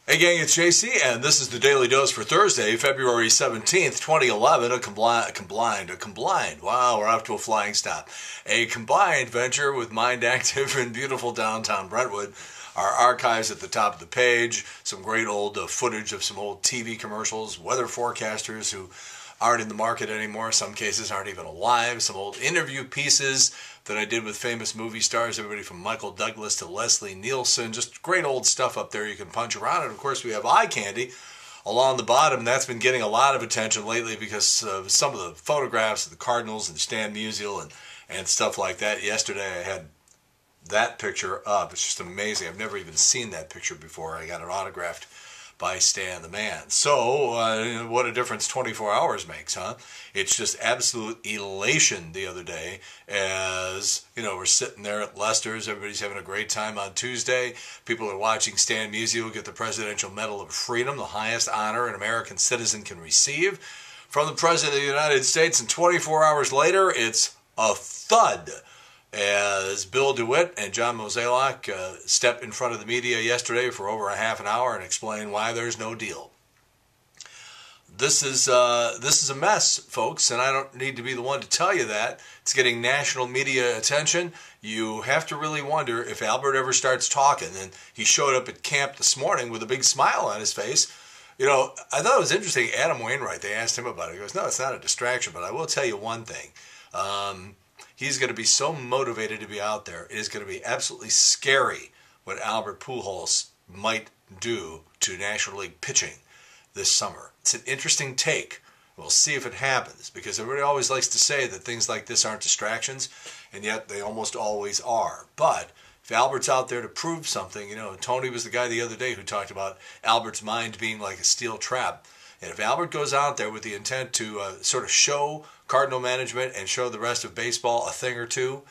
Hey gang, it's JC, and this is the Daily Dose for Thursday, February 17th, 2011, wow, we're off to a flying stop. A combined venture with Mind Active in beautiful downtown Brentwood. Our archives at the top of the page, some great old footage of some old TV commercials, weather forecasters who aren't in the market anymore, some cases aren't even alive, some old interview pieces that I did with famous movie stars, everybody from Michael Douglas to Leslie Nielsen, just great old stuff up there you can punch around. And of course we have eye candy along the bottom. That's been getting a lot of attention lately because of some of the photographs of the Cardinals and Stan Musial and stuff like that. Yesterday I had that picture up. It's just amazing. I've never even seen that picture before. I got it autographed by Stan the Man. So, what a difference 24 hours makes, huh? It's just absolute elation the other day as, we're sitting there at Lester's. Everybody's having a great time on Tuesday. People are watching Stan Musial get the Presidential Medal of Freedom, the highest honor an American citizen can receive, from the President of the United States. And 24 hours later, it's a thud, as Bill DeWitt and John Mozeliak stepped in front of the media yesterday for over a half an hour and explained why there's no deal. This is a mess, folks, and I don't need to be the one to tell you that. It's getting national media attention. You have to really wonder if Albert ever starts talking. And he showed up at camp this morning with a big smile on his face. I thought it was interesting. Adam Wainwright, they asked him about it. He goes, no, it's not a distraction, but I will tell you one thing. He's going to be so motivated to be out there. It is going to be absolutely scary what Albert Pujols might do to National League pitching this summer. It's an interesting take. We'll see if it happens, because everybody always likes to say that things like this aren't distractions, and yet they almost always are. But if Albert's out there to prove something, Tony was the guy the other day who talked about Albert's mind being like a steel trap. And if Albert goes out there with the intent to sort of show Cardinal management and show the rest of baseball a thing or two,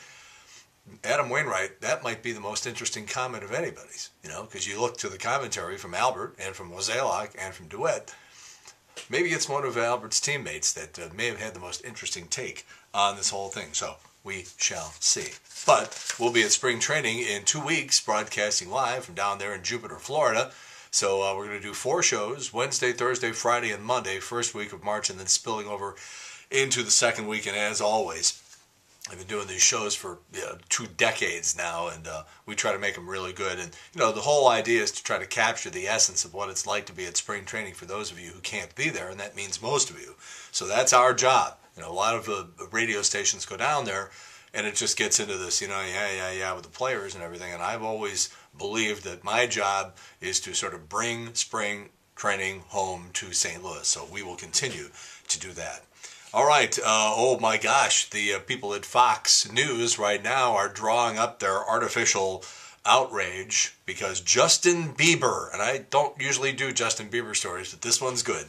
Adam Wainwright, that might be the most interesting comment of anybody's, because you look to the commentary from Albert and from Mozeliak and from DeWitt. Maybe it's one of Albert's teammates that may have had the most interesting take on this whole thing. So we shall see. But we'll be at spring training in 2 weeks, broadcasting live from down there in Jupiter, Florida. So we're going to do 4 shows, Wednesday, Thursday, Friday, and Monday, first week of March, and then spilling over into the second week. And as always, I've been doing these shows for 2 decades now, and we try to make them really good. And, the whole idea is to try to capture the essence of what it's like to be at spring training for those of you who can't be there, and that means most of you. So that's our job. A lot of radio stations go down there, and it just gets into this, yeah, with the players and everything. And I've always believed that my job is to sort of bring spring training home to St. Louis. So we will continue to do that. All right. Oh my gosh. The people at Fox News right now are drawing up their artificial outrage because Justin Bieber, and I don't usually do Justin Bieber stories, but this one's good.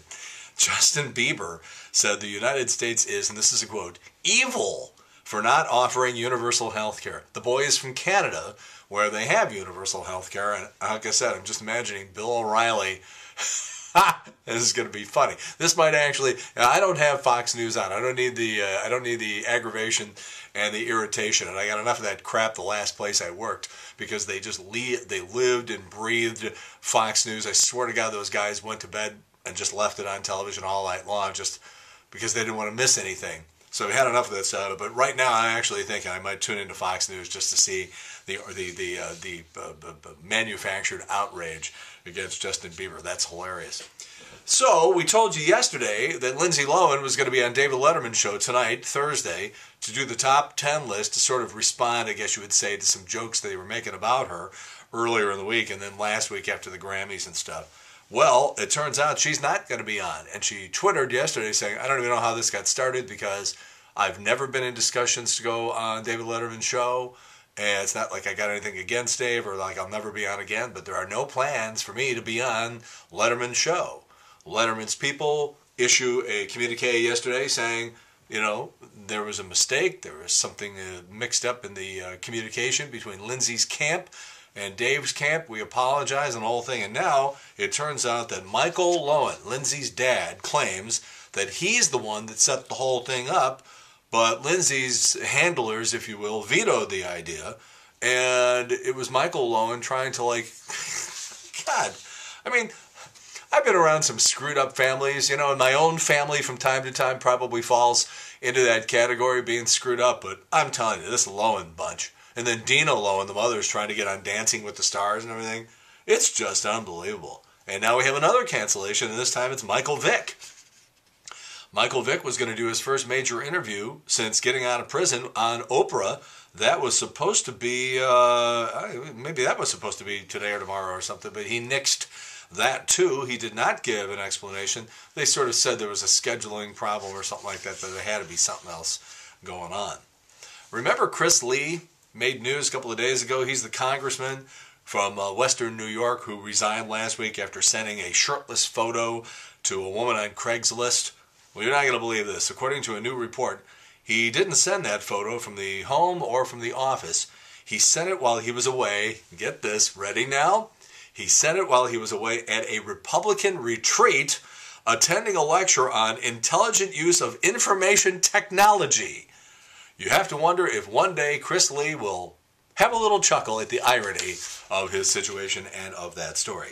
Justin Bieber said the United States is, and this is a quote, evil for not offering universal health care. The boy is from Canada, where they have universal health care, and like I said, I'm just imagining Bill O'Reilly. This is going to be funny. This might actually, I don't have Fox News on. I don't need the aggravation and the irritation, and I got enough of that crap the last place I worked, because they lived and breathed Fox News. I swear to God, those guys went to bed and just left it on television all night long just because they didn't want to miss anything. So we had enough of that stuff. But right now, I'm actually thinking I might tune into Fox News just to see the manufactured outrage against Justin Bieber. That's hilarious. So we told you yesterday that Lindsay Lohan was going to be on David Letterman's show tonight, Thursday, to do the top 10 list, to sort of respond, I guess you would say, to some jokes they were making about her earlier in the week and then last week after the Grammys and stuff. Well, it turns out she's not going to be on. And she Twittered yesterday saying, I don't even know how this got started, because I've never been in discussions to go on David Letterman's show. And it's not like I got anything against Dave or like I'll never be on again, but there are no plans for me to be on Letterman's show. Letterman's people issue a communique yesterday saying, there was a mistake. There was something mixed up in the communication between Lindsay's camp and Dave's camp. We apologize and the whole thing. And now it turns out that Michael Lohan, Lindsay's dad, claims that he's the one that set the whole thing up, but Lindsay's handlers, if you will, vetoed the idea. And it was Michael Lohan trying to God, I mean, I've been around some screwed up families, you know, and my own family from time to time probably falls into that category, being screwed up, but I'm telling you, this Lohan bunch, and then Dina Lohan, the mother's trying to get on Dancing with the Stars and everything, it's just unbelievable. And now we have another cancellation, and this time it's Michael Vick. Michael Vick was going to do his first major interview since getting out of prison on Oprah. That was supposed to be, maybe that was supposed to be today or tomorrow or something, but he nixed that too. He did not give an explanation. They sort of said there was a scheduling problem or something like that, that there had to be something else going on. Remember Chris Lee made news a couple of days ago? He's the congressman from Western New York who resigned last week after sending a shirtless photo to a woman on Craigslist. Well, you're not going to believe this. According to a new report, he didn't send that photo from the home or from the office. He sent it while he was away. Get this, ready now? He sent it while he was away at a Republican retreat, attending a lecture on intelligent use of information technology. You have to wonder if one day Chris Lee will have a little chuckle at the irony of his situation and of that story.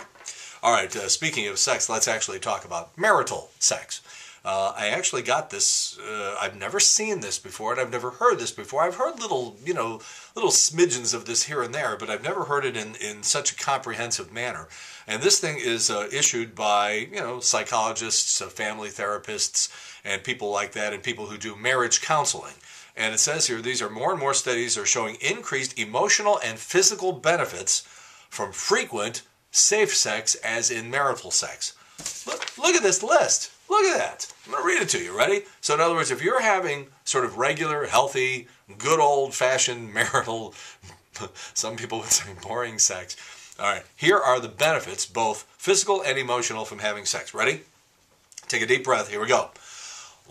All right, speaking of sex, let's actually talk about marital sex. I actually got this, I've never seen this before, and I've never heard this before. I've heard little smidgens of this here and there, but I've never heard it in such a comprehensive manner. And this thing is issued by, psychologists, family therapists, and people like that, and people who do marriage counseling. And it says here, these are more and more studies are showing increased emotional and physical benefits from frequent, safe sex as in marital sex. Look at this list. Look at that. I'm going to read it to you. Ready? So in other words, if you're having sort of regular, healthy, good old-fashioned marital, some people would say boring sex. All right. Here are the benefits, both physical and emotional, from having sex. Ready? Take a deep breath. Here we go.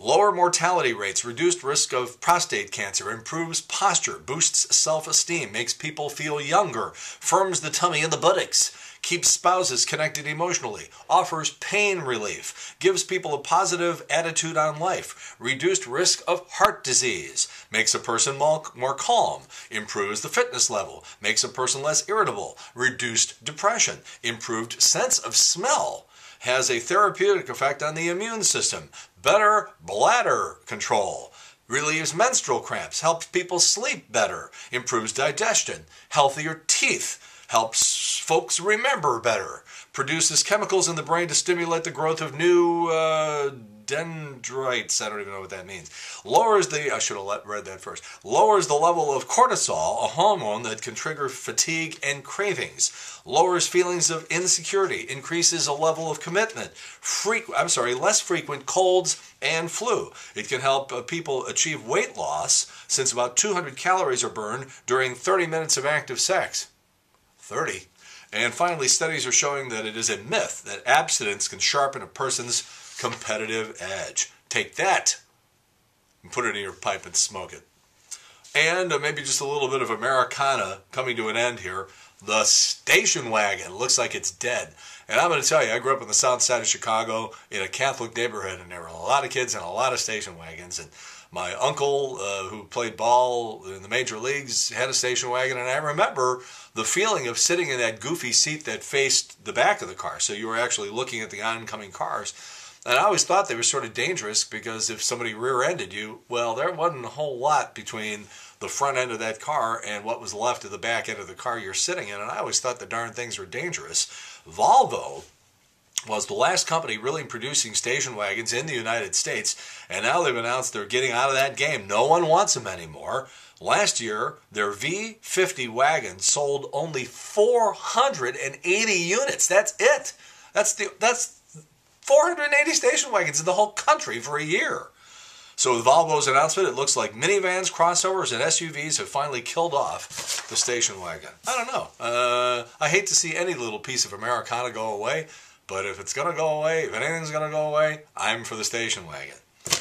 Lower mortality rates, reduced risk of prostate cancer, improves posture, boosts self-esteem, makes people feel younger, firms the tummy and the buttocks, keeps spouses connected emotionally, offers pain relief, gives people a positive attitude on life, reduced risk of heart disease, makes a person more calm, improves the fitness level, makes a person less irritable, reduced depression, improved sense of smell, has a therapeutic effect on the immune system, better bladder control, relieves menstrual cramps, helps people sleep better, improves digestion, healthier teeth, helps folks remember better, produces chemicals in the brain to stimulate the growth of new dendrites. I don't even know what that means. Lowers the, I should have read that first. Lowers the level of cortisol, a hormone that can trigger fatigue and cravings. Lowers feelings of insecurity, increases a level of commitment. Less frequent colds and flu. It can help people achieve weight loss since about 200 calories are burned during 30 minutes of active sex. 30. And finally, studies are showing that it is a myth that abstinence can sharpen a person's competitive edge. Take that and put it in your pipe and smoke it. And maybe just a little bit of Americana coming to an end here. The station wagon looks like it's dead. And I'm going to tell you, I grew up on the south side of Chicago in a Catholic neighborhood, and there were a lot of kids and a lot of station wagons. And my uncle, who played ball in the major leagues, had a station wagon, and I remember the feeling of sitting in that goofy seat that faced the back of the car. So you were actually looking at the oncoming cars. And I always thought they were sort of dangerous because if somebody rear-ended you, well, there wasn't a whole lot between the front end of that car and what was left of the back end of the car you're sitting in. And I always thought the darn things were dangerous. Volvo was the last company really producing station wagons in the United States, and now they've announced they're getting out of that game. No one wants them anymore. Last year, their V50 wagon sold only 480 units. That's it. That's 480 station wagons in the whole country for a year. So with Volvo's announcement, it looks like minivans, crossovers, and SUVs have finally killed off the station wagon. I don't know. I hate to see any little piece of Americana go away, but if it's going to go away, if anything's going to go away, I'm for the station wagon.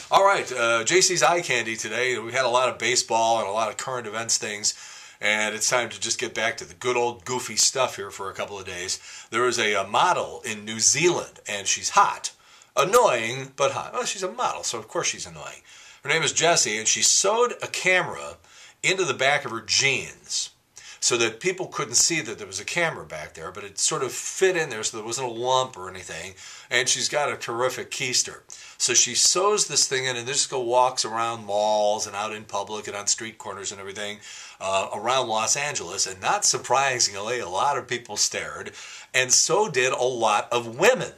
All right, JC's Eye Candy today. We had a lot of baseball and a lot of current events things, and it's time to just get back to the good old goofy stuff here for a couple of days. There is a model in New Zealand, and she's hot. Annoying, but hot. Well, she's a model, so of course she's annoying. Her name is Jessie, and she sewed a camera into the back of her jeans. so that people couldn't see that there was a camera back there, but it sort of fit in there so there wasn't a lump or anything. And she's got a terrific keister. So she sews this thing in and just walks around malls and out in public and on street corners and everything around Los Angeles. And not surprisingly, a lot of people stared, and so did a lot of women.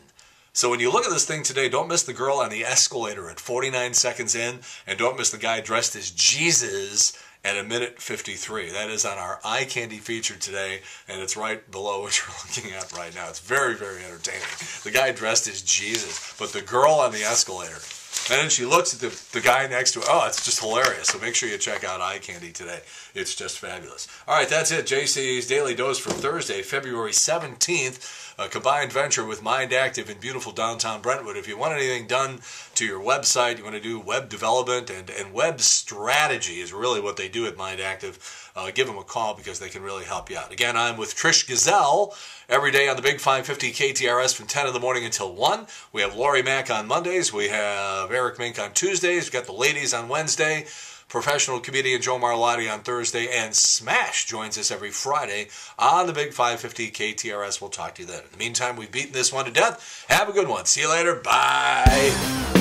So when you look at this thing today, don't miss the girl on the escalator at 49 seconds in, and don't miss the guy dressed as Jesus at 1:53. That is on our eye candy feature today, and it's right below what you're looking at right now. It's very, very entertaining. The guy dressed as Jesus, but the girl on the escalator. And then she looks at the guy next to her. Oh, it's just hilarious. So make sure you check out Eye Candy today. It's just fabulous. All right, that's it. JC's Daily Dose for Thursday, February 17th. A combined venture with Mind Active in beautiful downtown Brentwood. If you want anything done to your website, you want to do web development and web strategy is really what they do at Mind Active, give them a call because they can really help you out. Again, I'm with Trish Gazelle every day on the Big 550 KTRS from 10 in the morning until 1. We have Lori Mack on Mondays. We have Eric Mink on Tuesdays. We've got the ladies on Wednesday. Professional comedian Joe Marlotti on Thursday, and Smash joins us every Friday on the Big 550 KTRS. We'll talk to you then. In the meantime, we've beaten this one to death. Have a good one. See you later. Bye.